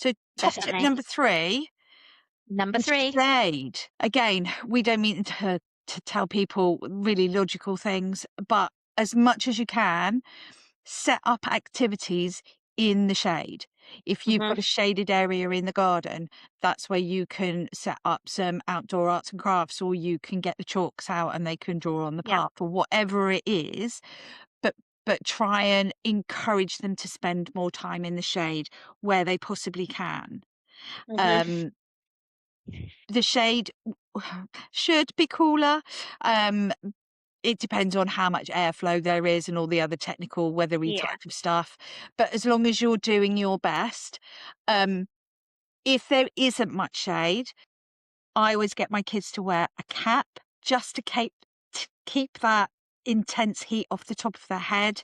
So top tip Definitely. number 3, Number the 3. shade. Again, we don't mean to tell people really logical things, but as much as you can, set up activities in the shade. If you've Mhm. got a shaded area in the garden, that's where you can set up some outdoor arts and crafts, or you can get the chalks out and they can draw on the Yeah. path, or whatever it is. But try and encourage them to spend more time in the shade where they possibly can. Mhm. Um, the shade should be cooler. Um, it depends on how much airflow there is and all the other technical weathery Yeah. type of stuff. But as long as you're doing your best, um, if there isn't much shade, I always get my kids to wear a cap just to keep that intense heat off the top of their head,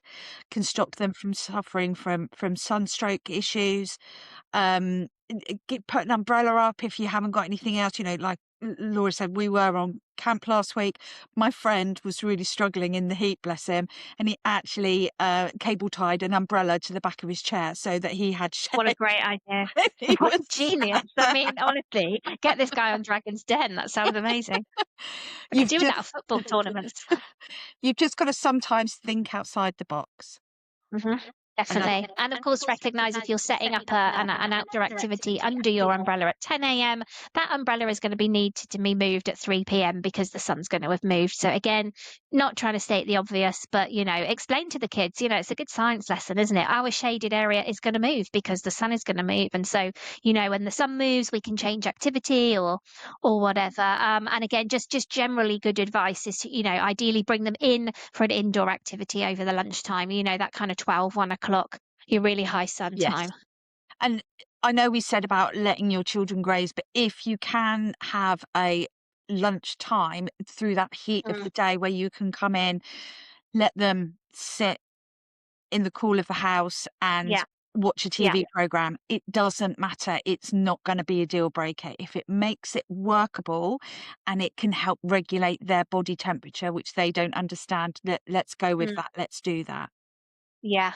can stop them from suffering from sunstroke issues. Put an umbrella up if you haven't got anything else. Like Laura said, we were on camp last week. My friend was really struggling in the heat, bless him, and he actually cable tied an umbrella to the back of his chair so that he had What a shade. great idea. He What was genius. I mean, honestly, get this guy on Dragon's Den. That sounds amazing. I could you've do with that just at football tournaments. you've just got to sometimes think outside the box. Mhm. And I Definitely. And of course, recognise if you're setting up an outdoor activity under your umbrella at 10 a.m., that umbrella is going to be needed to be moved at 3 p.m. because the sun's going to have moved. So again, not trying to state the obvious, but explain to the kids, it's a good science lesson, isn't it? Our shaded area is going to move because the sun is going to move. And so, when the sun moves, we can change activity or whatever. And again, just generally good advice is, ideally bring them in for an indoor activity over the lunchtime, that kind of 12, 1 o'clock, your really high sun Yes. time. And I know we said about letting your children graze, but if you can have a lunchtime through that heat of Mm, the day where you can come in, let them sit in the cool of the house and yeah, watch a yeah. TV program, it doesn't matter. It's not going to be a deal breaker. If it makes it workable and it can help regulate their body temperature, which they don't understand, let's go with Mm, that. Let's do that. yeah.